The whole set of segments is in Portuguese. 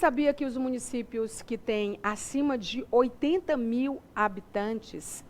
sabia que os municípios que têm acima de 80 mil habitantes,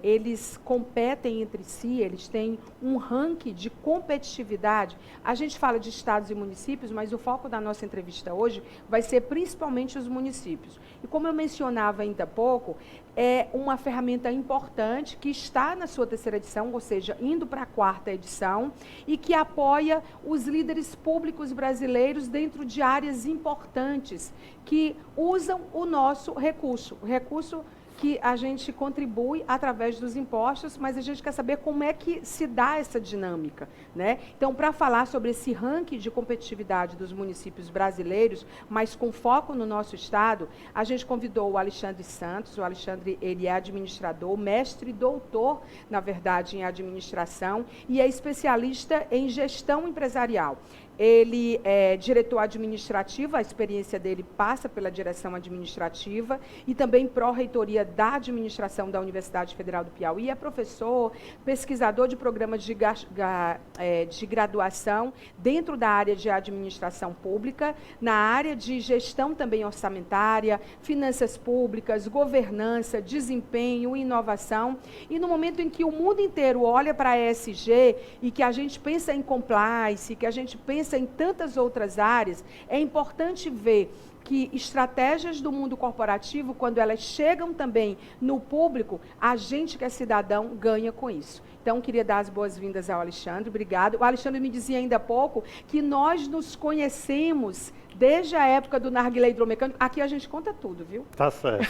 eles competem entre si, eles têm um ranking de competitividade? A gente fala de estados e municípios, mas o foco da nossa entrevista hoje vai ser principalmente os municípios. E como eu mencionava ainda há pouco, é uma ferramenta importante que está na sua terceira edição, ou seja, indo para a quarta edição, e que apoia os líderes públicos brasileiros dentro de áreas importantes que usam o nosso recurso. O recurso que a gente contribui através dos impostos, mas a gente quer saber como é que se dá essa dinâmica, né? Então, para falar sobre esse ranking de competitividade dos municípios brasileiros, mas com foco no nosso estado, a gente convidou o Alexandre Santos. O Alexandre, ele é administrador, mestre e doutor, na verdade, em administração, e é especialista em gestão empresarial. Ele é diretor administrativo, a experiência dele passa pela direção administrativa e também pró-reitoria da administração da Universidade Federal do Piauí. É professor, pesquisador de programas de graduação dentro da área de administração pública, na área de gestão também orçamentária, finanças públicas, governança, desempenho, inovação. E no momento em que o mundo inteiro olha para a ESG e que a gente pensa em compliance, que a gente pensa em tantas outras áreas, é importante ver que estratégias do mundo corporativo, quando elas chegam também no público, a gente que é cidadão ganha com isso. Então, queria dar as boas-vindas ao Alexandre, obrigado. O Alexandre me dizia ainda há pouco que nós nos conhecemos desde a época do narguilé hidromecânico. Aqui a gente conta tudo, viu? Tá certo.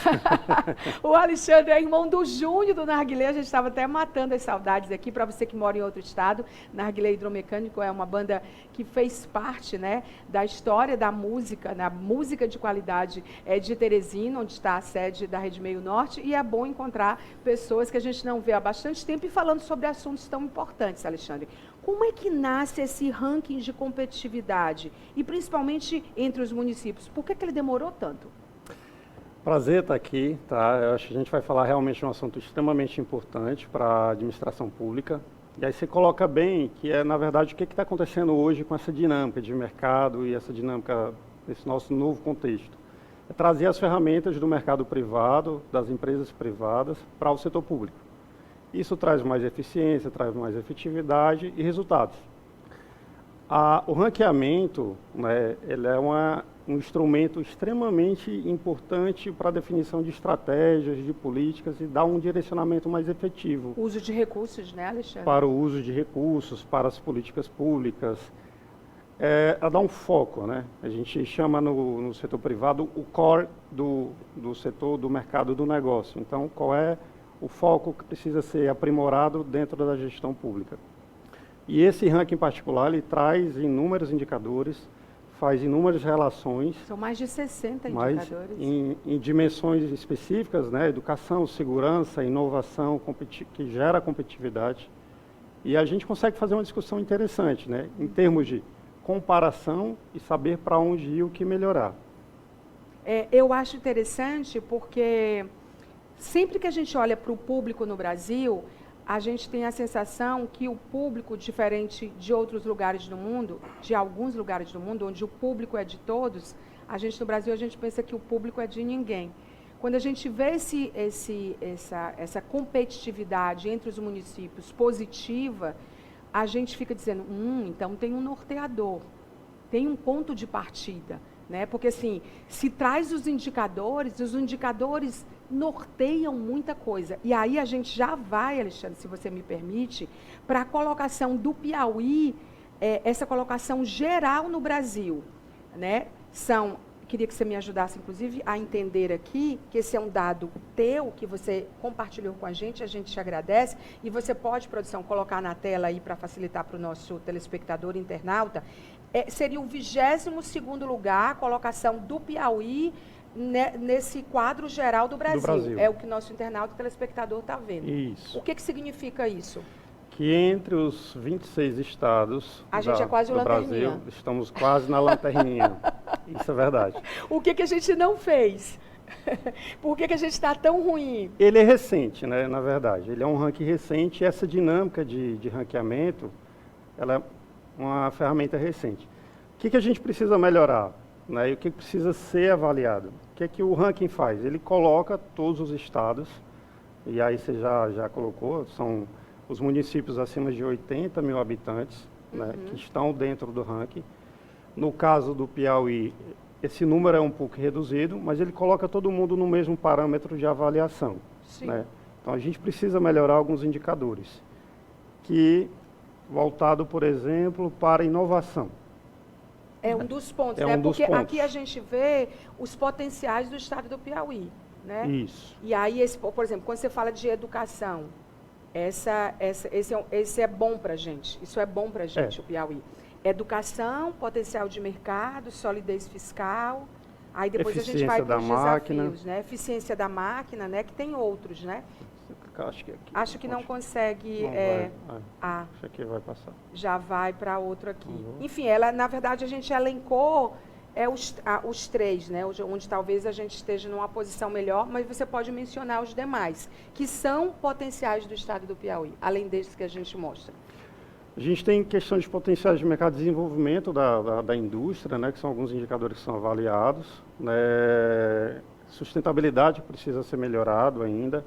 O Alexandre é irmão do Júnior do narguilé, a gente estava até matando as saudades aqui. Para você que mora em outro estado, Narguilé Hidromecânico é uma banda que fez parte, né, da história da música, na música de qualidade de Teresina, onde está a sede da Rede Meio Norte, e é bom encontrar pessoas que a gente não vê há bastante tempo e falando sobre assuntos tão importantes, Alexandre. Como é que nasce esse ranking de competitividade, e principalmente entre os municípios? Por que ele demorou tanto? Prazer estar aqui, tá? Eu acho que a gente vai falar realmente de um assunto extremamente importante para a administração pública. E aí você coloca bem que na verdade, o que está acontecendo hoje com essa dinâmica de mercado e essa dinâmica desse nosso novo contexto. É trazer as ferramentas do mercado privado, das empresas privadas, para o setor público. Isso traz mais eficiência, traz mais efetividade e resultados. O ranqueamento, né, ele é um instrumento extremamente importante para a definição de estratégias, de políticas e dar um direcionamento mais efetivo. Uso de recursos, né, Alexandre? Para o uso de recursos, para as políticas públicas. A dar um foco, né? A gente chama no setor privado o core do setor, do mercado do negócio. Então, qual é o foco que precisa ser aprimorado dentro da gestão pública? E esse ranking em particular, ele traz inúmeros indicadores, faz inúmeras relações. São mais de 60 indicadores. Em dimensões específicas, né? Educação, segurança, inovação, que gera competitividade. E a gente consegue fazer uma discussão interessante, né? Em termos de comparação e saber para onde ir, o que melhorar. Eu acho interessante porque sempre que a gente olha para o público no Brasil, a gente tem a sensação que o público, diferente de outros lugares do mundo, de alguns lugares do mundo, onde o público é de todos, a gente no Brasil, a gente pensa que o público é de ninguém. Quando a gente vê essa competitividade entre os municípios positiva, a gente fica dizendo, então tem um norteador, tem um ponto de partida, né? Porque assim, se traz os indicadores norteiam muita coisa. E aí a gente já vai, Alexandre, se você me permite, para a colocação do Piauí, essa colocação geral no Brasil, né? Queria que você me ajudasse, inclusive, a entender aqui que esse é um dado teu, que você compartilhou com a gente te agradece, e você pode, produção, colocar na tela aí para facilitar para o nosso telespectador internauta. Seria o 22º lugar, a colocação do Piauí nesse quadro geral do Brasil. É o que nosso internauta e telespectador está vendo. Isso. O que significa isso? Que entre os 26 estados gente é quase do Brasil, estamos quase na lanterninha. Isso é verdade. O que a gente não fez? Por que a gente está tão ruim? Ele é recente, né, na verdade. Ele é um ranking recente e essa dinâmica de ranqueamento, ela é uma ferramenta recente. O que a gente precisa melhorar? né? E o que precisa ser avaliado? O que é que o ranking faz? Ele coloca todos os estados, e aí você já colocou, são os municípios acima de 80 mil habitantes, né, que estão dentro do ranking. No caso do Piauí, esse número é um pouco reduzido, mas ele coloca todo mundo no mesmo parâmetro de avaliação. Né? Então, a gente precisa melhorar alguns indicadores, voltado, por exemplo, para inovação. É um dos pontos, É né? um dos Porque pontos. aqui a gente vê os potenciais do estado do Piauí, né? Isso. E aí, por exemplo, quando você fala de educação, esse é bom para a gente, isso é bom para a gente, o Piauí. Educação, potencial de mercado, solidez fiscal, aí depois a gente vai para os desafios, né? Eficiência da máquina, né? Que tem outros, né? Acho que não consegue. Acho que vai passar. Já vai para outro aqui. Enfim, ela, na verdade, a gente elencou os três, né? Onde talvez a gente esteja numa posição melhor, mas você pode mencionar os demais, que são potenciais do estado do Piauí, além desses que a gente mostra. A gente tem questão de potenciais de mercado de desenvolvimento da indústria, né? Que são alguns indicadores que são avaliados. Né? Sustentabilidade precisa ser melhorado ainda.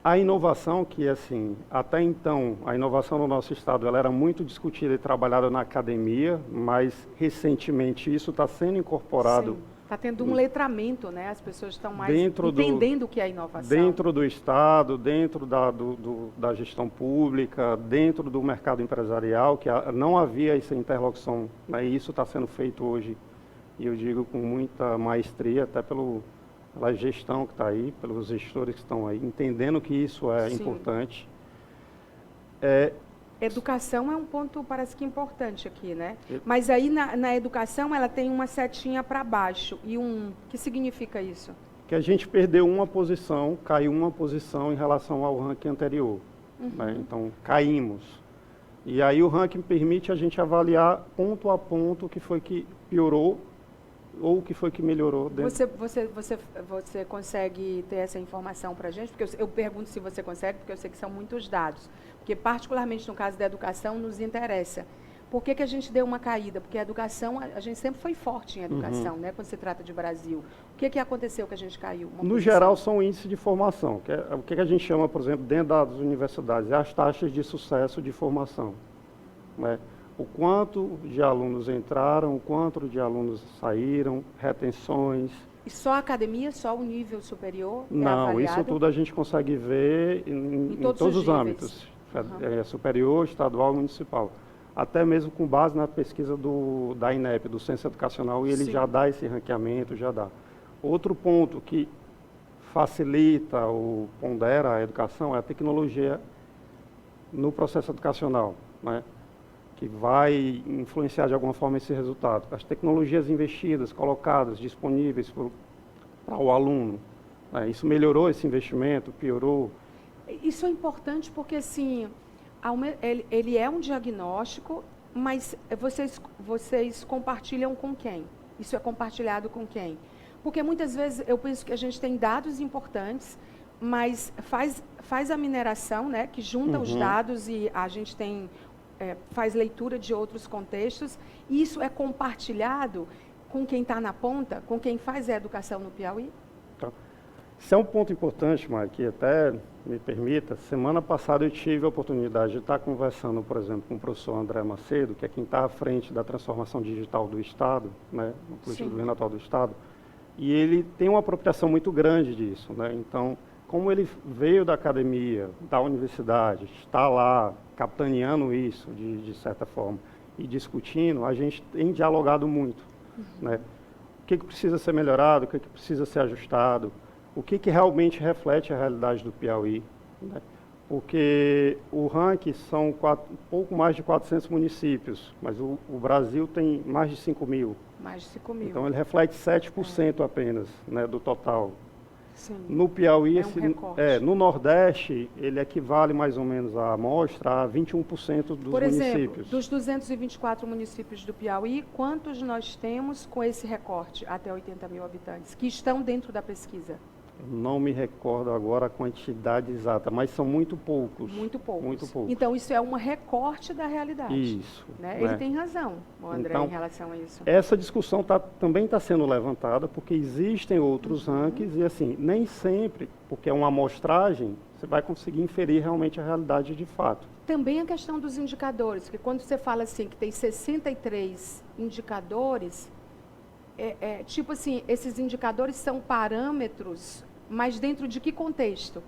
A inovação, que assim, até então, a inovação no nosso estado ela era muito discutida e trabalhada na academia, mas recentemente isso está sendo incorporado. Está tendo um letramento, né? As pessoas estão mais entendendo o que é inovação. Dentro do estado, dentro da gestão pública, dentro do mercado empresarial, que não havia essa interlocução, né? E isso está sendo feito hoje, e eu digo com muita maestria, até pela gestão que está aí, pelos gestores que estão aí, entendendo que isso é importante. Educação é um ponto, parece que importante aqui, né? Mas aí na educação ela tem uma setinha para baixo. E que significa isso? Que a gente perdeu uma posição, caiu uma posição em relação ao ranking anterior. Né? Então, caímos. E aí o ranking permite a gente avaliar ponto a ponto o que foi que piorou ou o que foi que melhorou dentro. Você consegue ter essa informação para a gente? Porque eu pergunto se você consegue, porque eu sei que são muitos dados. Porque, particularmente no caso da educação, nos interessa. Por que a gente deu uma caída? Porque a educação, a gente sempre foi forte em educação, né? Quando se trata de Brasil. O que aconteceu que a gente caiu? No geral, são índices de formação. O que a gente chama, por exemplo, dentro das universidades, é as taxas de sucesso de formação. Né? O quanto de alunos entraram, o quanto de alunos saíram, retenções. E só a academia, só o nível superior? Não, isso tudo a gente consegue ver em todos os âmbitos. Superior, estadual e municipal. Até mesmo com base na pesquisa da INEP, do Censo Educacional, e ele já dá esse ranqueamento, já dá. Outro ponto que facilita ou pondera a educação é a tecnologia no processo educacional, né? Que vai influenciar de alguma forma esse resultado. As tecnologias investidas, colocadas, disponíveis para o aluno. Né? Isso melhorou esse investimento, piorou? Isso é importante porque, assim, ele é um diagnóstico, mas vocês compartilham com quem? Isso é compartilhado com quem? Porque muitas vezes eu penso que a gente tem dados importantes, mas faz a mineração, né, que junta os dados e a gente faz leitura de outros contextos, e isso é compartilhado com quem está na ponta, com quem faz a educação no Piauí? Tá. Isso é um ponto importante, Mari, que até me permita. Semana passada eu tive a oportunidade de estar conversando, por exemplo, com o professor André Macedo, que é quem está à frente da transformação digital do Estado, né, no político do governo atual do Estado, e ele tem uma apropriação muito grande disso, né? Então, como ele veio da academia, da universidade, está lá capitaneando isso, de certa forma, e discutindo, a gente tem dialogado muito. Né? O que precisa ser melhorado, o que precisa ser ajustado, o que realmente reflete a realidade do Piauí. Né? Porque o ranking são pouco mais de 400 municípios, mas o Brasil tem mais de 5 mil. Mais de 5 mil. Então, ele reflete 7% apenas, né, do total. Sim. No Piauí, no Nordeste, ele equivale mais ou menos à amostra a 21% dos municípios. Por exemplo, dos 224 municípios do Piauí, quantos nós temos com esse recorte até 80 mil habitantes, que estão dentro da pesquisa? Eu não me recordo agora a quantidade exata, mas são muito poucos. Muito poucos. Muito poucos. Então, isso é um recorte da realidade. Isso. Né? Né? Ele tem razão, o André, Então, em relação a isso. Essa discussão também está sendo levantada, porque existem outros rankings e, assim, nem sempre, porque é uma amostragem, você vai conseguir inferir realmente a realidade de fato. Também a questão dos indicadores, que quando você fala assim, que tem 63 indicadores, tipo assim, esses indicadores são parâmetros, mas dentro de que contexto,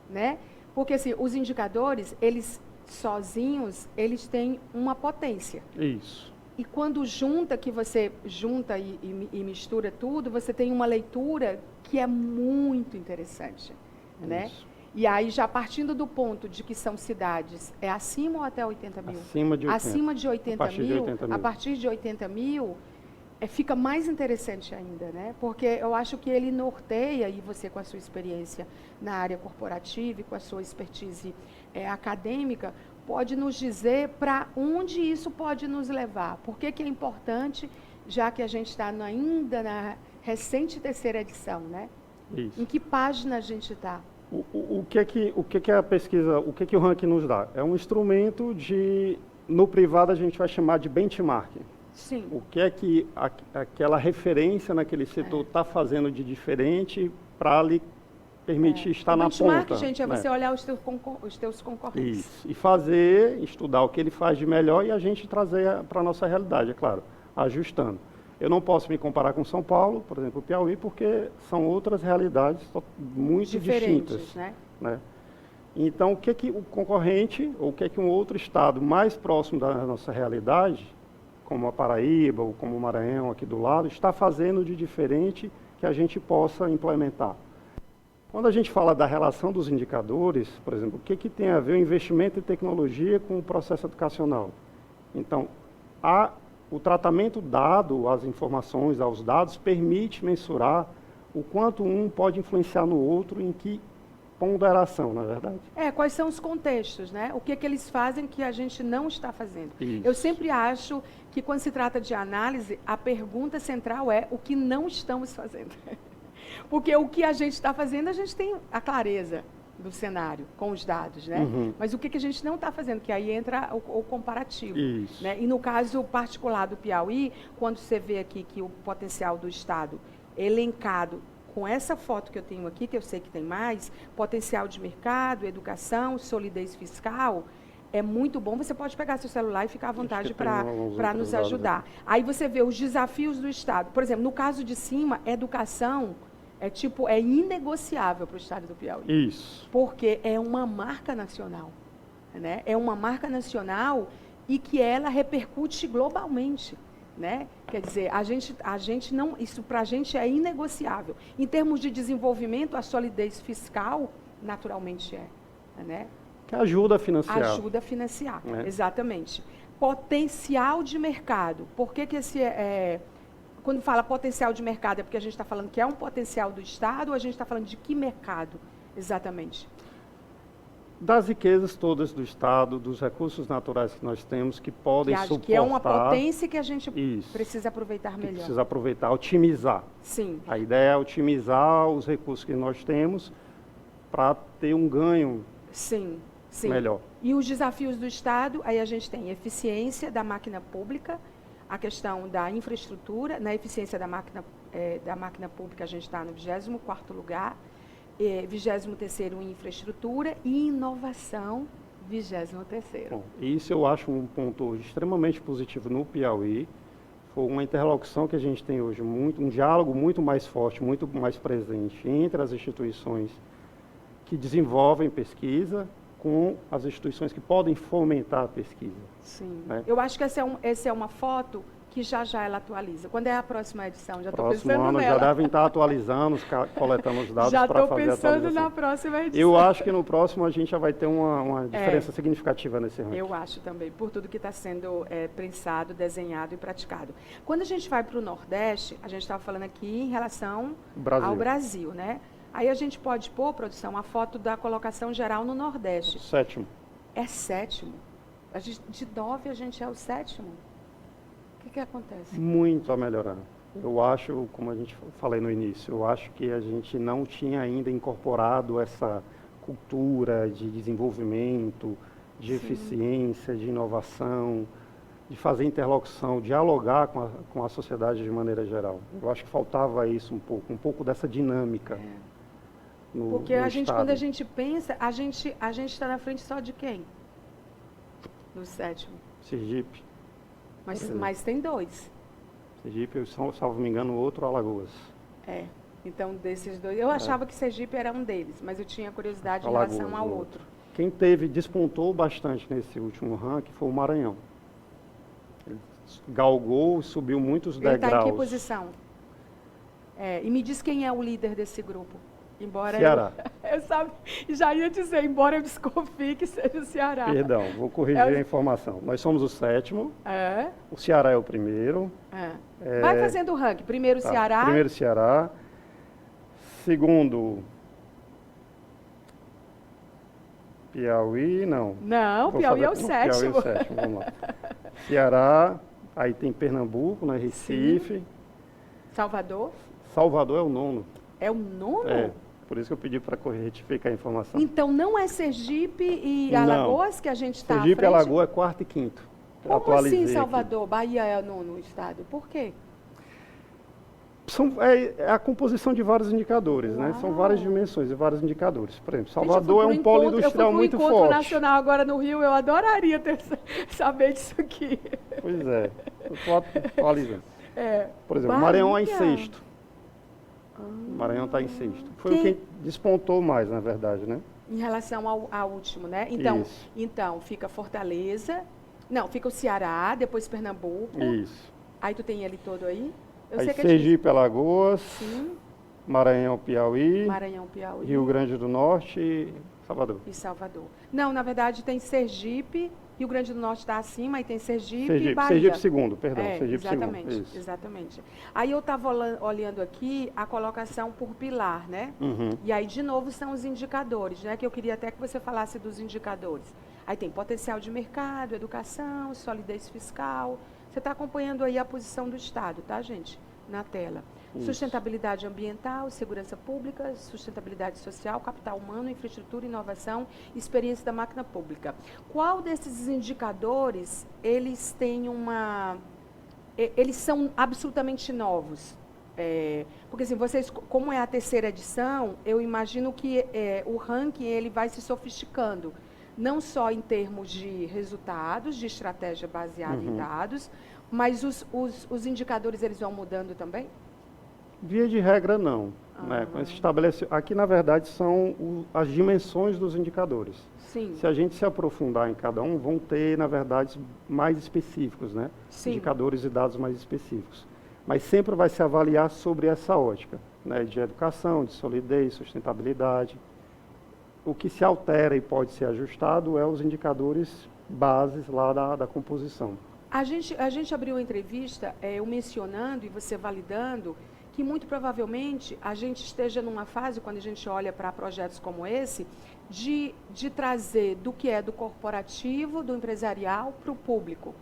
né? Porque assim, os indicadores, eles sozinhos, eles têm uma potência. Isso. E quando junta, que você junta e mistura tudo, você tem uma leitura que é muito interessante, né? Isso. E aí, já partindo do ponto de que são cidades, é acima ou até 80 mil? Acima de 80. Acima de 80 A partir mil, de 80 mil. a partir de 80 mil, fica mais interessante ainda, né? Porque eu acho que ele norteia, e você com a sua experiência na área corporativa e com a sua expertise acadêmica, pode nos dizer para onde isso pode nos levar. Por que é importante, já que a gente está ainda na recente terceira edição, né? Isso. Em que página a gente está? O que a pesquisa, o que o ranking nos dá? É um instrumento de, no privado a gente vai chamar de benchmarking. Sim. O que é que aquela referência naquele setor está fazendo de diferente para lhe permitir estar na ponta. O benchmark, gente, é você olhar os teus concorrentes. Isso. E estudar o que ele faz de melhor e a gente trazer para a nossa realidade, é claro, ajustando. Eu não posso me comparar com São Paulo, por exemplo, o Piauí, porque são outras realidades muito distintas. Né? Então, o que o concorrente, ou o que um outro estado mais próximo da nossa realidade, como a Paraíba ou como o Maranhão aqui do lado, está fazendo de diferente que a gente possa implementar? Quando a gente fala da relação dos indicadores, por exemplo, o que tem a ver o investimento em tecnologia com o processo educacional? Então, o tratamento dado às informações, aos dados, permite mensurar o quanto um pode influenciar no outro, em que ponderação, na verdade. Quais são os contextos, né? O que eles fazem que a gente não está fazendo. Isso. Eu sempre acho que quando se trata de análise, a pergunta central é o que não estamos fazendo. Porque o que a gente está fazendo, a gente tem a clareza do cenário com os dados, né? Uhum. Mas o que a gente não está fazendo, que aí entra o comparativo. Isso. Né? E no caso particular do Piauí, quando você vê aqui que o potencial do Estado elencado com essa foto que eu tenho aqui, que eu sei que tem mais, potencial de mercado, educação, solidez fiscal, é muito bom. Você pode pegar seu celular e ficar à vontade para nos ajudar. Aí você vê os desafios do Estado. Por exemplo, no caso de cima, educação é inegociável para o Estado do Piauí. Isso. Porque é uma marca nacional. Né? É uma marca nacional e que ela repercute globalmente. Né? Quer dizer, a gente não, isso para a gente é inegociável. Em termos de desenvolvimento, a solidez fiscal naturalmente né? Que ajuda a financiar. Ajuda a financiar, exatamente. Potencial de mercado. Por que esse quando fala potencial de mercado, é porque a gente está falando que é um potencial do Estado ou a gente está falando de que mercado, exatamente? Das riquezas todas do Estado, dos recursos naturais que nós temos, que podem suportar... Que é uma potência que a gente precisa aproveitar melhor. Precisa aproveitar, otimizar. Sim. A ideia é otimizar os recursos que nós temos para ter um ganho melhor. E os desafios do Estado, aí a gente tem eficiência da máquina pública, a questão da infraestrutura. Na eficiência da máquina pública, a gente está no 24º lugar, 23º em infraestrutura e inovação, 23º. Bom, isso eu acho um ponto extremamente positivo no Piauí. Foi uma interlocução que a gente tem hoje, um diálogo muito mais forte, muito mais presente entre as instituições que desenvolvem pesquisa com as instituições que podem fomentar a pesquisa. Sim. Né? Eu acho que essa é uma foto que já ela atualiza. Quando é a próxima edição? Já estou pensando ano nela. Já devem estar atualizando, coletando os dados para fazer a atualização. Já estou pensando na próxima edição. Eu acho que no próximo a gente já vai ter uma diferença significativa nesse ranking. Eu acho também, por tudo que está sendo pensado, desenhado e praticado. Quando a gente vai para o Nordeste, a gente estava falando aqui em relação ao Brasil, né? Aí a gente pode pôr, produção, a foto da colocação geral no Nordeste. 7º. É 7º. De 9 a gente é o 7º. O que acontece? Muito a melhorar. Eu acho, como a gente falei no início, eu acho que a gente não tinha ainda incorporado essa cultura de desenvolvimento, de eficiência, de inovação, de fazer interlocução, dialogar com a sociedade de maneira geral. Eu acho que faltava isso um pouco dessa dinâmica. Porque a gente, quando a gente pensa, a gente está na frente só de quem? No 7º. Sergipe. Mas tem 2. Sergipe, salvo me engano, outro Alagoas. Então desses 2, eu achava que Sergipe era um deles, mas eu tinha curiosidade Alagoas, em relação ao outro. Quem despontou bastante nesse último ranking foi o Maranhão. Ele galgou, subiu muitos degraus. Ele está em que posição? E me diz quem é o líder desse grupo. Embora Ceará. Já ia dizer, embora eu desconfie que seja o Ceará. Perdão, vou corrigir a informação. Nós somos o 7º, o Ceará é o primeiro. Vai fazendo o ranking. Primeiro Ceará. Primeiro Ceará. Segundo, Piauí, não. Não, Piauí é o 7º. Piauí é o 7º, vamos lá. Ceará, aí tem Pernambuco, né, Recife. Sim. Salvador. Salvador é o 9º. É o 9º? Por isso que eu pedi para retificar a informação. Então não é Sergipe e Alagoas que a gente está à frente? Sergipe e Alagoas é 4º e 5º. Como assim Salvador, aqui. Bahia é o 9º estado? Por quê? É a composição de vários indicadores, né? São várias dimensões e vários indicadores. Por exemplo, Salvador é um polo industrial muito forte. Eu fui para o encontro nacional agora no Rio, eu adoraria saber disso aqui. Pois é, eu estou atualizando. Por exemplo, Maranhão é em 6º. Maranhão está em 6º. Foi quem despontou mais, na verdade, né? Em relação ao último, né? Então, fica Fortaleza, fica o Ceará, depois Pernambuco. Isso. Aí tu tem ele todo aí? Aí Sergipe, Alagoas, Maranhão, Piauí, Rio Grande do Norte e Salvador. Não, na verdade tem Sergipe, Rio Grande do Norte está acima, aí tem Sergipe e Bahia. Sergipe segundo, perdão. Sergipe exatamente, segundo. Isso. Exatamente. Aí eu estava olhando aqui a colocação por pilar, né? E aí, de novo, são os indicadores, né? Que eu queria até que você falasse dos indicadores. Aí tem potencial de mercado, educação, solidez fiscal. Você está acompanhando aí a posição do Estado, tá, gente? Na tela. Isso. Sustentabilidade ambiental, segurança pública, sustentabilidade social, capital humano, infraestrutura, inovação, experiência da máquina pública. Qual desses indicadores, eles têm eles são absolutamente novos? Porque assim, vocês, como é a 3ª edição, eu imagino que o ranking ele vai se sofisticando. Não só em termos de resultados, de estratégia baseada em dados, mas os indicadores eles vão mudando também? Via de regra, não. Né? Aqui, na verdade, são as dimensões dos indicadores. Sim. Se a gente se aprofundar em cada um, vão ter, na verdade, mais específicos, né? Sim. Indicadores e dados mais específicos. Mas sempre vai se avaliar sobre essa ótica, né? De educação, de solidez, sustentabilidade. O que se altera e pode ser ajustado é os indicadores bases lá da composição. A gente abriu a entrevista, eu mencionando e você validando, que muito provavelmente a gente esteja numa fase, quando a gente olha para projetos como esse, de trazer do que é do corporativo, do empresarial, para o público,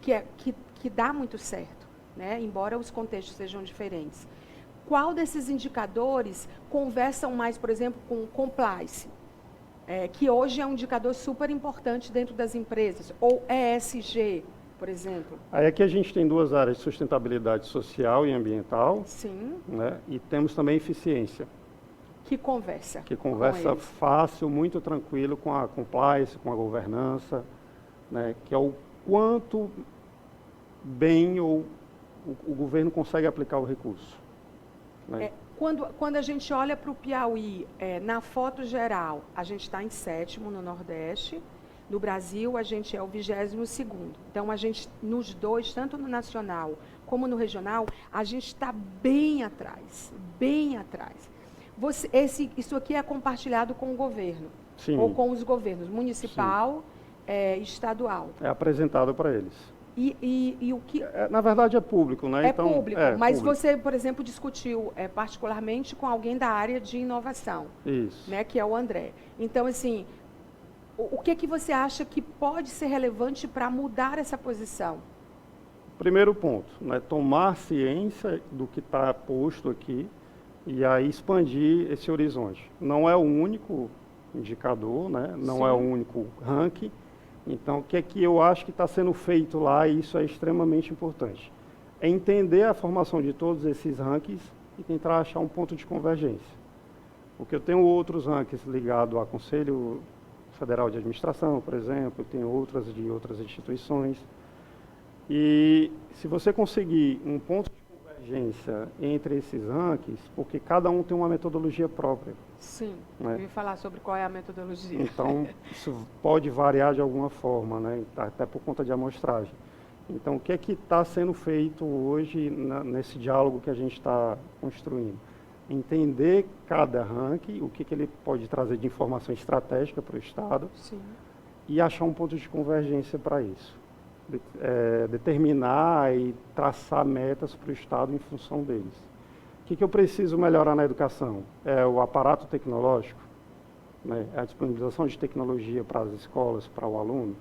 que dá muito certo, né? Embora os contextos sejam diferentes. Qual desses indicadores conversam mais, por exemplo, com compliance? Que hoje é um indicador super importante dentro das empresas, ou ESG, por exemplo. Aí aqui a gente tem 2 áreas de sustentabilidade social e ambiental. Sim. Né? E temos também eficiência. Que conversa. Que conversa fácil, muito tranquilo com a compliance, com a governança, né? Que é o quanto bem o governo consegue aplicar o recurso. Né? Quando a gente olha para o Piauí, na foto geral, a gente está em 7º no Nordeste. No Brasil, a gente é o 22º. Então, a gente, nos dois, tanto no nacional como no regional, a gente está bem atrás, bem atrás. Isso aqui é compartilhado com o governo, Sim. ou com os governos, municipal, estadual. É apresentado para eles. E o que... na verdade é público, né? Então, público, mas público. Você, por exemplo, discutiu particularmente com alguém da área de inovação. Isso. Né, que é o André. Então, assim, o que você acha que pode ser relevante para mudar essa posição? Primeiro ponto, né, tomar ciência do que está posto aqui e aí expandir esse horizonte. Não é o único indicador, né, não é o único ranking. Então, o que é que eu acho que está sendo feito lá, e isso é extremamente importante, é entender a formação de todos esses rankings e tentar achar um ponto de convergência. Porque eu tenho outros rankings ligados ao Conselho Federal de Administração, por exemplo, eu tenho outras de outras instituições. E se você conseguir um ponto de convergência entre esses rankings, porque cada um tem uma metodologia própria. Sim, né? eu ia falar sobre qual é a metodologia. Então, isso pode variar de alguma forma, né? Até por conta de amostragem. Então, o que é que está sendo feito hoje nesse diálogo que a gente está construindo? Entender cada ranking, o que ele pode trazer de informação estratégica para o Estado. Sim. E achar um ponto de convergência para isso. Determinar e traçar metas para o Estado em função deles. O que eu preciso melhorar na educação? É o aparato tecnológico, né? A disponibilização de tecnologia para as escolas, para o aluno,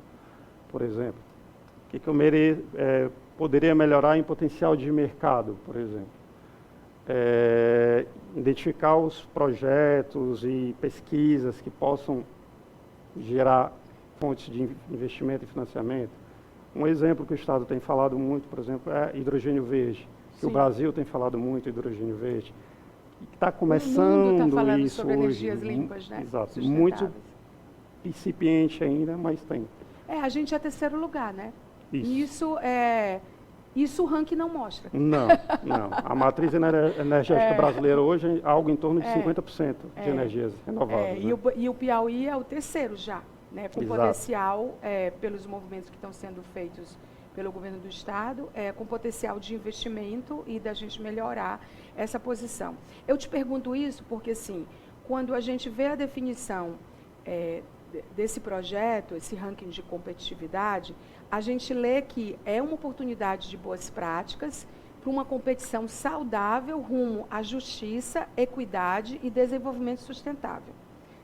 por exemplo. O que eu poderia melhorar em potencial de mercado, por exemplo? Identificar os projetos e pesquisas que possam gerar fontes de investimento e financiamento. Um exemplo que o Estado tem falado muito, por exemplo, é hidrogênio verde. Que o Brasil tem falado muito hidrogênio verde. Está começando o mundo está falando isso sobre hoje. energias limpas, né? Exato. Muito incipiente ainda, mas tem. A gente é terceiro lugar, né? Isso. Isso o ranking não mostra. Não. A matriz energética brasileira hoje é algo em torno de 50% de energias renováveis. Né? E o Piauí é o terceiro já, né? Com potencial, pelos movimentos que estão sendo feitos pelo governo do Estado, com potencial de investimento e da gente melhorar essa posição. Eu te pergunto isso porque, assim, quando a gente vê a definição desse projeto, esse ranking de competitividade, a gente lê que é uma oportunidade de boas práticas para uma competição saudável rumo à justiça, equidade e desenvolvimento sustentável.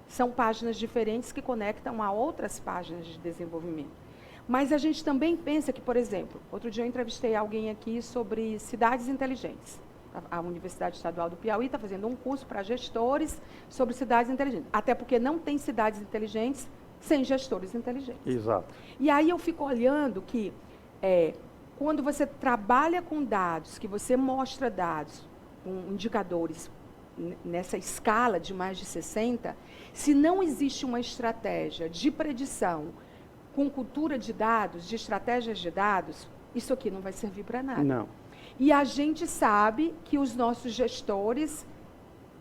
São páginas diferentes que conectam a outras páginas de desenvolvimento. Mas a gente também pensa que, por exemplo, outro dia eu entrevistei alguém aqui sobre cidades inteligentes. A Universidade Estadual do Piauí está fazendo um curso para gestores sobre cidades inteligentes. Até porque não tem cidades inteligentes sem gestores inteligentes. Exato. E aí eu fico olhando que, quando você trabalha com dados, que você mostra dados, com indicadores nessa escala de mais de 60, se não existe uma estratégia de predição com cultura de dados, de estratégias de dados, isso aqui não vai servir para nada. Não. E a gente sabe que os nossos gestores,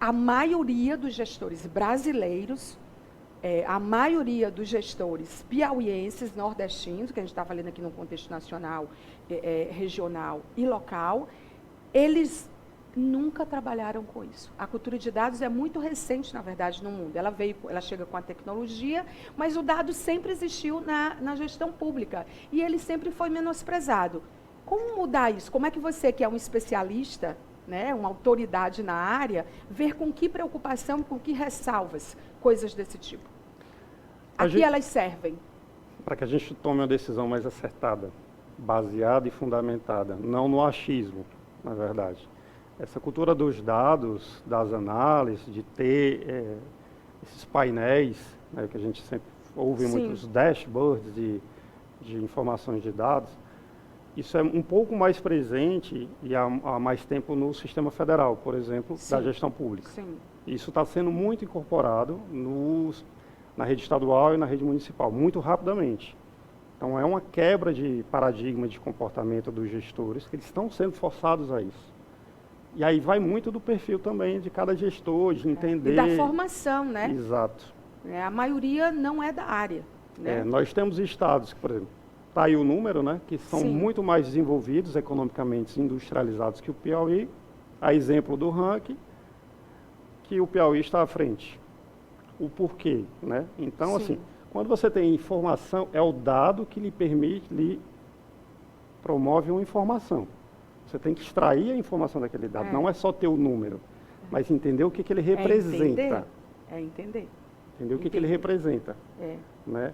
a maioria dos gestores brasileiros, a maioria dos gestores piauienses, nordestinos, que a gente está falando aqui no contexto nacional, regional e local, eles nunca trabalharam com isso. A cultura de dados é muito recente, na verdade, no mundo. Ela chega com a tecnologia, mas o dado sempre existiu na gestão pública e ele sempre foi menosprezado. Como mudar isso? Como é que você, que é um especialista, né, uma autoridade na área, ver com que preocupação, com que ressalvas coisas desse tipo? Elas servem? Para que a gente tome uma decisão mais acertada, baseada e fundamentada, não no achismo, na verdade. Essa cultura dos dados, das análises, de ter esses painéis, né, que a gente sempre ouve muitos dashboards de informações de dados, isso é um pouco mais presente e há mais tempo no sistema federal, por exemplo, da gestão pública. Sim. Isso está sendo muito incorporado na rede estadual e na rede municipal, muito rapidamente. Então, é uma quebra de paradigma de comportamento dos gestores, que eles estão sendo forçados a isso. E aí vai muito do perfil também de cada gestor, de entender... E da formação, né? Exato. A maioria não é da área. Né? Nós temos estados que, por exemplo, está aí o número, né, que são muito mais desenvolvidos, economicamente industrializados que o Piauí, a exemplo do ranking, que o Piauí está à frente. O porquê, né? Então, assim, quando você tem informação, é o dado que lhe permite, lhe promove uma informação. Você tem que extrair a informação daquele dado, não é só ter o número, mas entender o que ele representa. Entender. Entender o que ele representa. Né?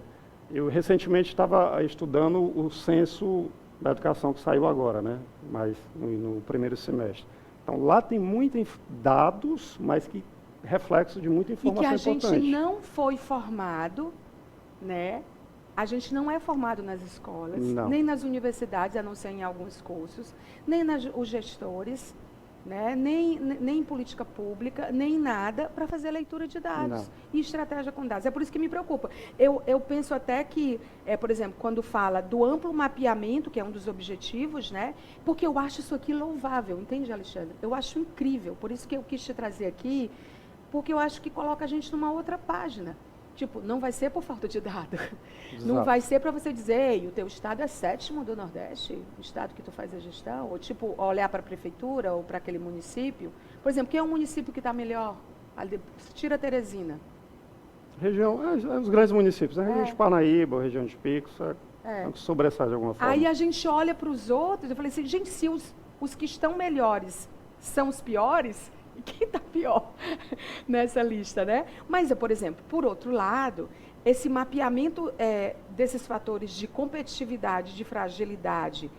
Eu recentemente estava estudando o censo da educação que saiu agora, né? Mas no primeiro semestre. Então, lá tem muitos dados, mas que reflexo de muita informação importante. E que a gente não foi formado, né? A gente não é formado nas escolas, nem nas universidades, a não ser em alguns cursos, nem os gestores, né? nem em política pública, nem nada para fazer leitura de dados e estratégia com dados. É por isso que me preocupa. Eu penso até que, por exemplo, quando fala do amplo mapeamento, que é um dos objetivos, né? Porque eu acho isso aqui louvável, entende, Alexandre? Eu acho incrível, por isso que eu quis te trazer aqui, porque eu acho que coloca a gente numa outra página. Tipo, não vai ser por falta de dado. Exato. Não vai ser para você dizer, o teu estado é 7º do Nordeste, o estado que tu faz a gestão, ou tipo, olhar para a prefeitura ou para aquele município. Por exemplo, quem é um município que está melhor? Tira Teresina. Região, os grandes municípios, a região de Parnaíba, a região de Picos, sobressai de alguma forma. Aí a gente olha para os outros, eu falei assim, gente, se os que estão melhores são os piores, quem está pior nessa lista, né? Mas, por exemplo, por outro lado, esse mapeamento desses fatores de competitividade, de fragilidade,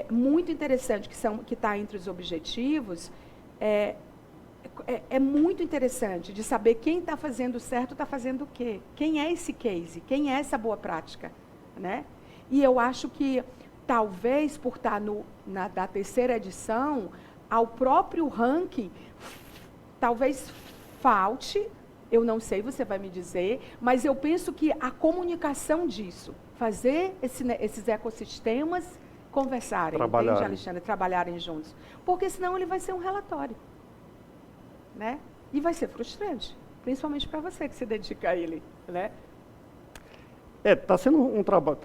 muito interessante, que está entre os objetivos, é muito interessante de saber quem está fazendo certo, está fazendo o quê? Quem é esse case? Quem é essa boa prática? Né? E eu acho que, talvez, por estar da terceira edição, ao próprio ranking, talvez falte, eu não sei, você vai me dizer, mas eu penso que a comunicação disso, fazer esses ecossistemas conversarem, entende, Alexandre? Trabalharem juntos. Porque senão ele vai ser um relatório. Né? E vai ser frustrante, principalmente para você que se dedica a ele. Né? Está sendo um trabalho...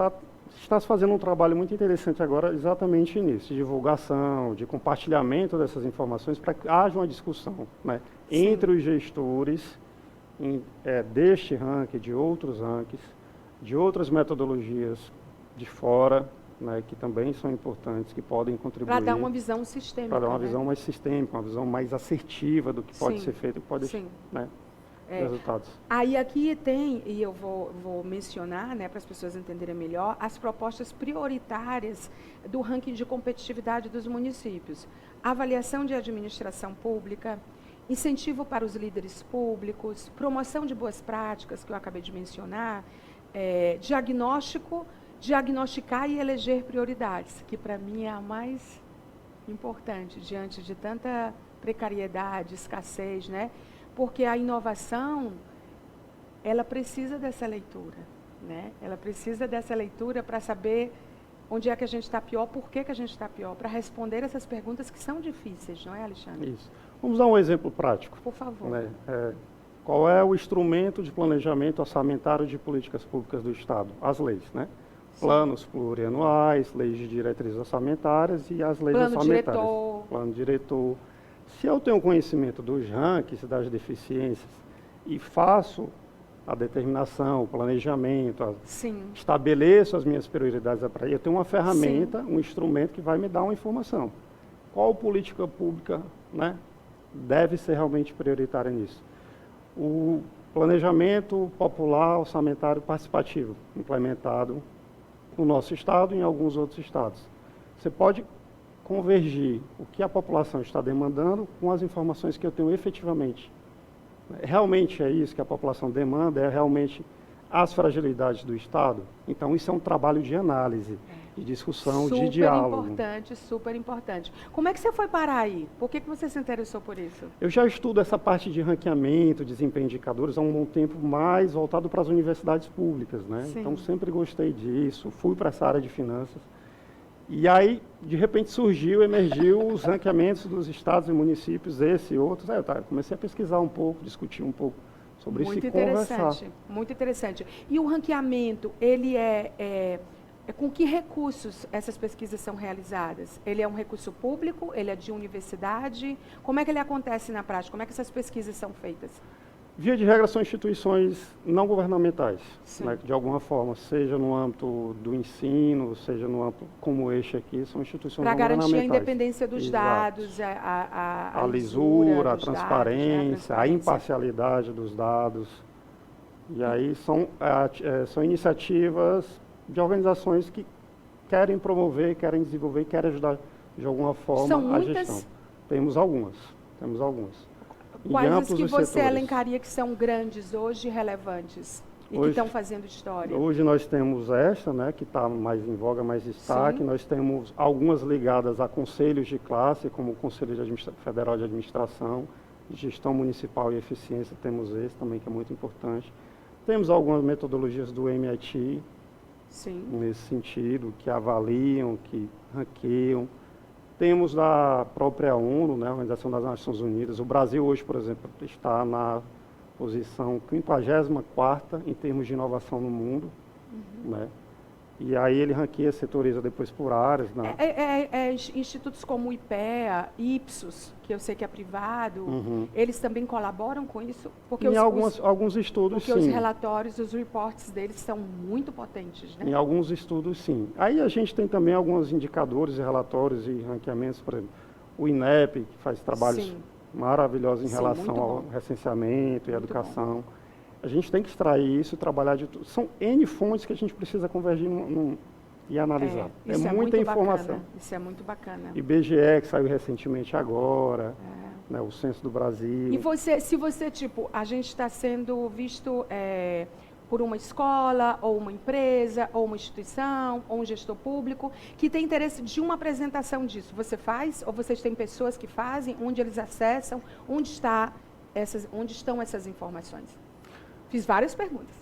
Está se fazendo um trabalho muito interessante agora exatamente nisso, de divulgação, de compartilhamento dessas informações para que haja uma discussão, né, entre os gestores deste ranking, de outros rankings, de outras metodologias de fora, né, que também são importantes, que podem contribuir. Para dar uma visão sistêmica. Para dar uma visão mais sistêmica, uma visão mais assertiva do que pode ser feito e pode resultados. Aí aqui tem, e eu vou mencionar, né, para as pessoas entenderem melhor, as propostas prioritárias do ranking de competitividade dos municípios. Avaliação de administração pública, incentivo para os líderes públicos, promoção de boas práticas, que eu acabei de mencionar, diagnosticar e eleger prioridades, que para mim é a mais importante, diante de tanta precariedade, escassez, né? Porque a inovação, ela precisa dessa leitura, né? Ela precisa dessa leitura para saber onde é que a gente está pior, por que a gente está pior, para responder essas perguntas que são difíceis, não é, Alexandre? Isso. Vamos dar um exemplo prático. Por favor. Né? Qual é o instrumento de planejamento orçamentário de políticas públicas do Estado? As leis, né? Sim. Planos plurianuais, leis de diretrizes orçamentárias e as leis orçamentárias. Plano diretor. Se eu tenho conhecimento dos rankings, das deficiências, e faço a determinação, o planejamento, estabeleço as minhas prioridades, eu tenho uma ferramenta, um instrumento que vai me dar uma informação. Qual política pública, né, deve ser realmente prioritária nisso? O planejamento popular orçamentário participativo, implementado no nosso estado e em alguns outros estados. Você pode convergir o que a população está demandando com as informações que eu tenho efetivamente. Realmente é isso que a população demanda? É realmente as fragilidades do Estado? Então, isso é um trabalho de análise, de discussão, de diálogo. Super importante. Como é que você foi parar aí? Por que você se interessou por isso? Eu já estudo essa parte de ranqueamento, desempenho de indicadores há um bom tempo, mais voltado para as universidades públicas, né? Então, sempre gostei disso, fui para essa área de finanças. E aí, de repente, emergiu os ranqueamentos dos estados e municípios, esse e outros. Aí eu comecei a pesquisar um pouco, discutir um pouco sobre isso e conversar. Muito interessante. E o ranqueamento, ele com que recursos essas pesquisas são realizadas? Ele é um recurso público? Ele é de universidade? Como é que ele acontece na prática? Como é que essas pesquisas são feitas? Via de regra, são instituições não governamentais, né, de alguma forma, seja no âmbito do ensino, seja no âmbito como este aqui, são instituições não governamentais. Para garantir a independência dos dados, a lisura, a transparência, a imparcialidade dos dados. E aí são iniciativas de organizações que querem promover, querem desenvolver, querem ajudar de alguma forma São a muitas? gestão. Temos algumas. Quais as que você setores. elencaria que são grandes hoje e relevantes? E que estão fazendo história? Hoje nós temos esta, né, que está mais em voga, mais destaque. Sim. Nós temos algumas ligadas a conselhos de classe, como o Conselho Federal de Administração, Gestão Municipal e Eficiência, temos esse também, que é muito importante. Temos algumas metodologias do MIT, Sim. nesse sentido, que avaliam, que ranqueiam. Temos da própria ONU, né, a Organização das Nações Unidas. O Brasil hoje, por exemplo, está na posição 54ª em termos de inovação no mundo, né? E aí ele ranqueia, setoriza depois por áreas. Né? Institutos como o IPEA, Ipsos, que eu sei que é privado, eles também colaboram com isso? Porque em alguns estudos, porque sim. os relatórios, os reports deles são muito potentes, né? Em alguns estudos, sim. Aí a gente tem também alguns indicadores e relatórios e ranqueamentos, por exemplo, o INEP, que faz trabalhos maravilhosos em relação ao recenseamento e educação. Bom. A gente tem que extrair isso e trabalhar de tudo. São N fontes que a gente precisa convergir e analisar. É muita informação. Bacana. Isso é muito bacana. IBGE, que saiu recentemente agora, né, o Censo do Brasil. E se você, tipo, a gente está sendo visto por uma escola, ou uma empresa, ou uma instituição, ou um gestor público, que tem interesse de uma apresentação disso, você faz? Ou vocês têm pessoas que fazem? Onde eles acessam? Onde estão essas informações? Fiz várias perguntas.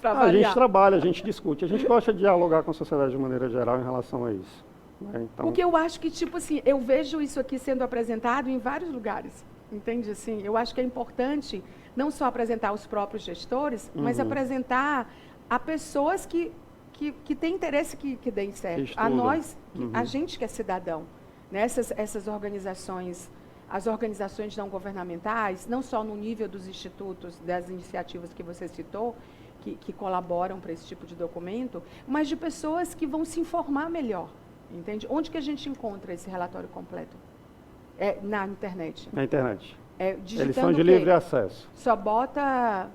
A gente trabalha, a gente discute, a gente gosta de dialogar com a sociedade de maneira geral em relação a isso. Né? Então... Porque eu acho que, tipo assim, eu vejo isso aqui sendo apresentado em vários lugares, entende? Assim, eu acho que é importante não só apresentar os próprios gestores, mas apresentar a pessoas que têm interesse que deem certo. A nós, a gente que é cidadão. Né? Essas organizações... As organizações não governamentais, não só no nível dos institutos, das iniciativas que você citou, que colaboram para esse tipo de documento, mas de pessoas que vão se informar melhor, entende? Onde que a gente encontra esse relatório completo? Na internet. Na internet. Eles são Digitando de livre acesso. Só bota...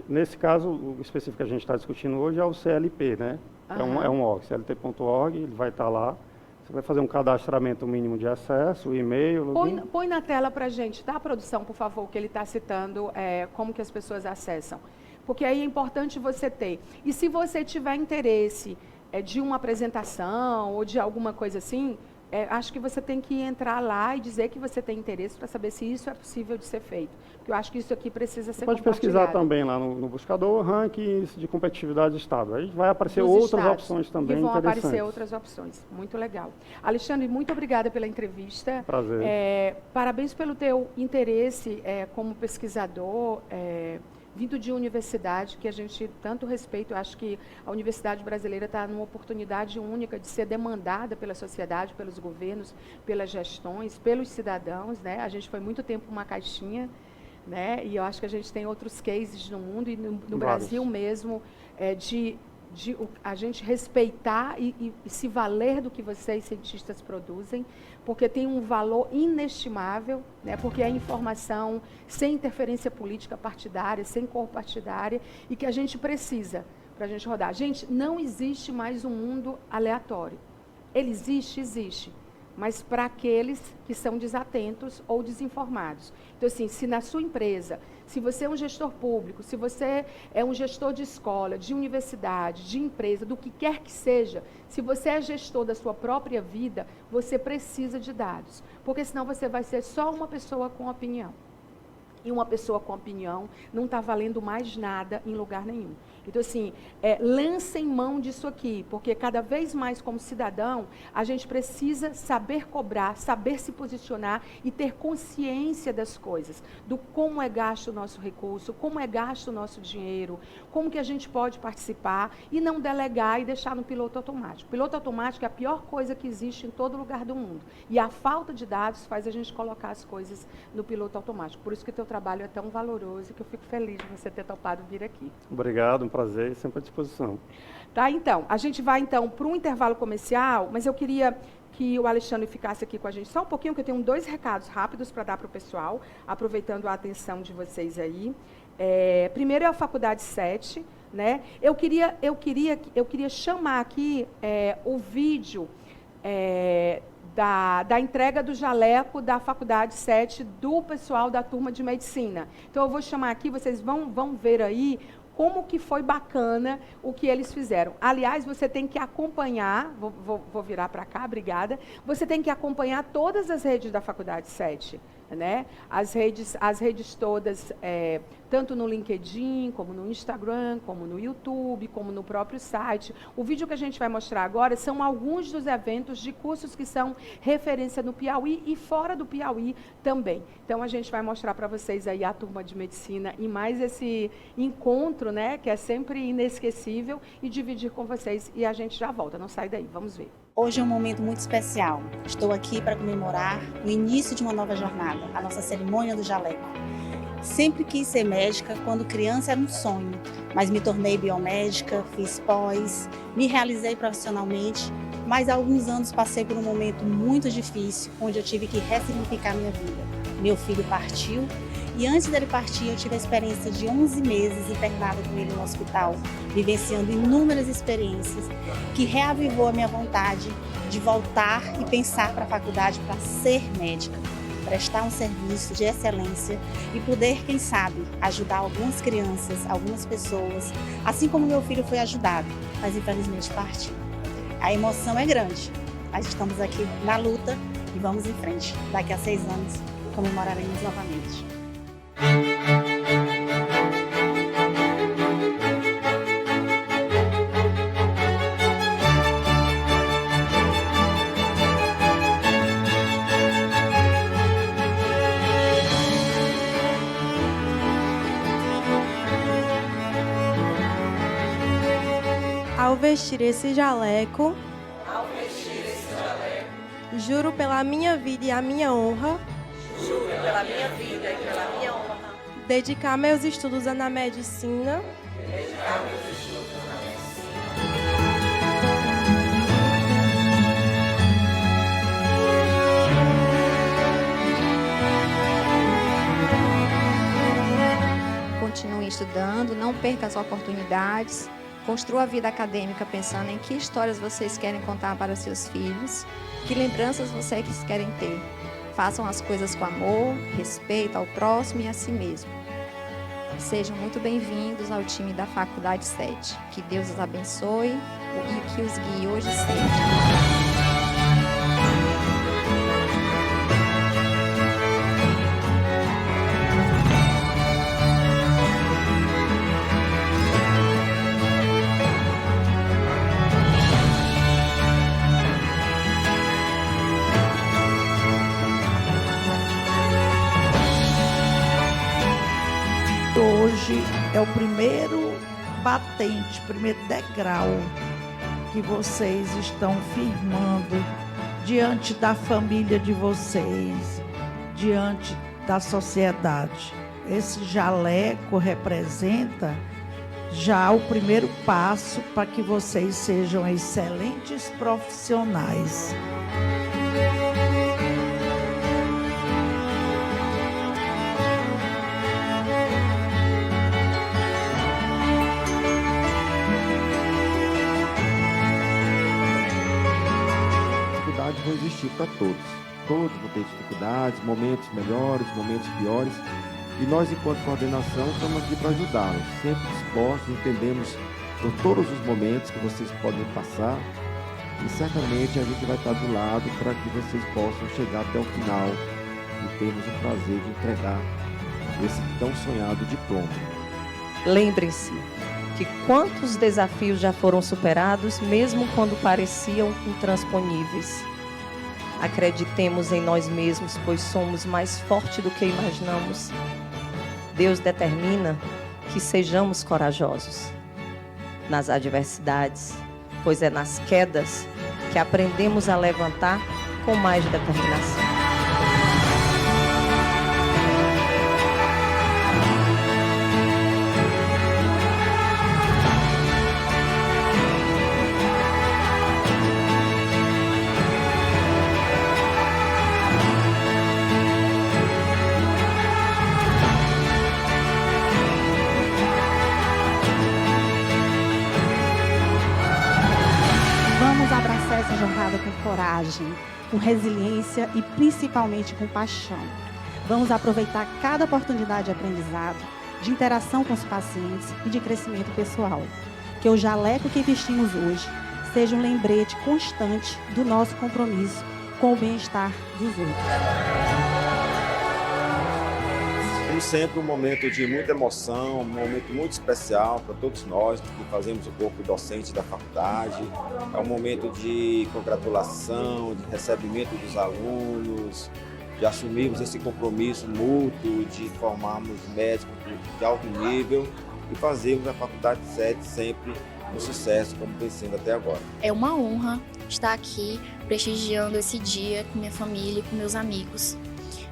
Nesse caso, o específico que a gente está discutindo hoje é o CLP, né? É um org, clt.org, ele vai estar lá. Você vai fazer um cadastramento mínimo de acesso, o e-mail, login. Põe na tela para a gente, tá, produção, por favor, que ele está citando como que as pessoas acessam. Porque aí é importante você ter. E se você tiver interesse de uma apresentação ou de alguma coisa assim, acho que você tem que entrar lá e dizer que você tem interesse para saber se isso é possível de ser feito. Porque eu acho que isso aqui precisa ser compartilhado. Pode pesquisar também lá no buscador, rankings de competitividade do Estado. Aí vai aparecer outras opções também interessantes. Vão aparecer outras opções. Muito legal. Alexandre, muito obrigada pela entrevista. Prazer. Parabéns pelo teu interesse como pesquisador, vindo de universidade, que a gente tanto respeita. Eu acho que a universidade brasileira está numa oportunidade única de ser demandada pela sociedade, pelos governos, pelas gestões, pelos cidadãos. Né? A gente foi muito tempo uma caixinha, né? E eu acho que a gente tem outros cases no mundo e no Brasil mesmo, de a gente respeitar e se valer do que vocês, cientistas, produzem, porque tem um valor inestimável, né? Porque é informação sem interferência política partidária, sem cor partidária, e que a gente precisa para a gente rodar. Gente, não existe mais um mundo aleatório. Ele existe, mas para aqueles que são desatentos ou desinformados. Então, assim, se na sua empresa, se você é um gestor público, se você é um gestor de escola, de universidade, de empresa, do que quer que seja, se você é gestor da sua própria vida, você precisa de dados, porque senão você vai ser só uma pessoa com opinião. E uma pessoa com opinião não está valendo mais nada em lugar nenhum. Então, assim, lancem mão disso aqui, porque cada vez mais, como cidadão, a gente precisa saber cobrar, saber se posicionar e ter consciência das coisas, do como é gasto o nosso recurso, como é gasto o nosso dinheiro, como que a gente pode participar e não delegar e deixar no piloto automático. Piloto automático é a pior coisa que existe em todo lugar do mundo. E a falta de dados faz a gente colocar as coisas no piloto automático. Por isso que o teu trabalho é tão valoroso, que eu fico feliz de você ter topado vir aqui. Obrigado, um prazer e sempre à disposição. Tá, então, a gente vai então para um intervalo comercial, mas eu queria que o Alexandre ficasse aqui com a gente só um pouquinho, que eu tenho 2 recados rápidos para dar para o pessoal, aproveitando a atenção de vocês aí. Primeiro é a Faculdade 7, né? Eu queria chamar aqui o vídeo da entrega do jaleco da Faculdade 7 do pessoal da turma de Medicina. Então, eu vou chamar aqui, vocês vão ver aí como que foi bacana o que eles fizeram. Aliás, você tem que acompanhar, vou virar para cá, obrigada, você tem que acompanhar todas as redes da Faculdade 7, né? As redes todas, tanto no LinkedIn, como no Instagram, como no YouTube, como no próprio site. O vídeo que a gente vai mostrar agora são alguns dos eventos de cursos que são referência no Piauí e fora do Piauí também. Então, a gente vai mostrar para vocês aí a turma de Medicina e mais esse encontro, né, que é sempre inesquecível, e dividir com vocês. E a gente já volta, não sai daí, vamos ver. Hoje é um momento muito especial. Estou aqui para comemorar o início de uma nova jornada, a nossa cerimônia do jaleco. Sempre quis ser médica, quando criança era um sonho, mas me tornei biomédica, fiz pós, me realizei profissionalmente, mas há alguns anos passei por um momento muito difícil, onde eu tive que ressignificar minha vida. Meu filho partiu e antes dele partir eu tive a experiência de 11 meses internada com ele no hospital, vivenciando inúmeras experiências que reavivou a minha vontade de voltar e pensar para a faculdade para ser médica, prestar um serviço de excelência e poder, quem sabe, ajudar algumas crianças, algumas pessoas, assim como meu filho foi ajudado, mas infelizmente partiu. A emoção é grande, mas estamos aqui na luta e vamos em frente. Daqui a 6 anos comemoraremos novamente. Ao vestir esse jaleco, juro pela minha vida e a minha honra, dedicar meus estudos na medicina, continue estudando, não perca as oportunidades. Construa a vida acadêmica pensando em que histórias vocês querem contar para seus filhos, que lembranças vocês querem ter. Façam as coisas com amor, respeito ao próximo e a si mesmo. Sejam muito bem-vindos ao time da Faculdade 7. Que Deus os abençoe e que os guie hoje e sempre. Hoje é o primeiro batente, primeiro degrau que vocês estão firmando diante da família de vocês, diante da sociedade. Esse jaleco representa já o primeiro passo para que vocês sejam excelentes profissionais. Vão existir para todos. Todos vão ter dificuldades, momentos melhores, momentos piores. E nós, enquanto coordenação, estamos aqui para ajudá-los. Sempre dispostos, entendemos por todos os momentos que vocês podem passar. E certamente a gente vai estar do lado para que vocês possam chegar até o final e termos o prazer de entregar esse tão sonhado diploma. Lembrem-se que quantos desafios já foram superados, mesmo quando pareciam intransponíveis. Acreditemos em nós mesmos, pois somos mais fortes do que imaginamos. Deus determina que sejamos corajosos nas adversidades, pois é nas quedas que aprendemos a levantar com mais determinação. formada com coragem, com resiliência e principalmente com paixão. Vamos aproveitar cada oportunidade de aprendizado, de interação com os pacientes e de crescimento pessoal. Que o jaleco que vestimos hoje seja um lembrete constante do nosso compromisso com o bem-estar dos outros. Como sempre, um momento de muita emoção, um momento muito especial para todos nós que fazemos o corpo docente da faculdade. É um momento de congratulação, de recebimento dos alunos, de assumirmos esse compromisso mútuo, de formarmos médicos de alto nível e fazermos a Faculdade 7 sempre um sucesso, como vem sendo até agora. É uma honra estar aqui prestigiando esse dia com minha família e com meus amigos.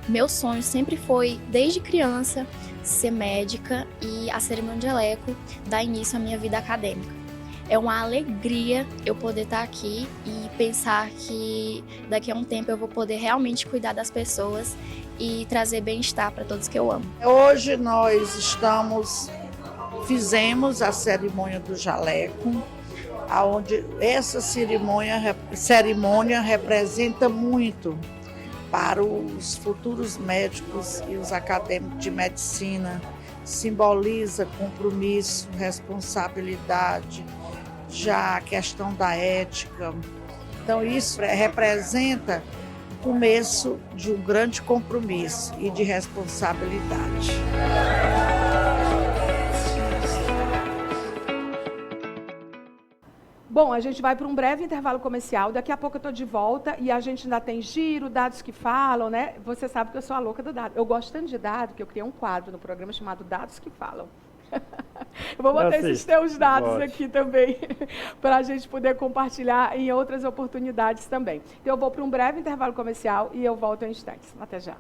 Meu sonho sempre foi, desde criança, ser médica e a cerimônia de jaleco dar início à minha vida acadêmica. É uma alegria eu poder estar aqui e pensar que daqui a um tempo eu vou poder realmente cuidar das pessoas e trazer bem-estar para todos que eu amo. Hoje nós fizemos a cerimônia do jaleco, onde essa cerimônia representa muito para os futuros médicos e os acadêmicos de medicina, simboliza compromisso, responsabilidade, já a questão da ética. Então isso representa o começo de um grande compromisso e de responsabilidade. Bom, a gente vai para um breve intervalo comercial, daqui a pouco eu estou de volta e a gente ainda tem giro, dados que falam, né? Você sabe que eu sou a louca do dado. Eu gosto tanto de dado que eu criei um quadro no programa chamado Dados que Falam. Eu vou botar esses teus dados aqui também, para a gente poder compartilhar em outras oportunidades também. Então eu vou para um breve intervalo comercial e eu volto em instantes. Até já.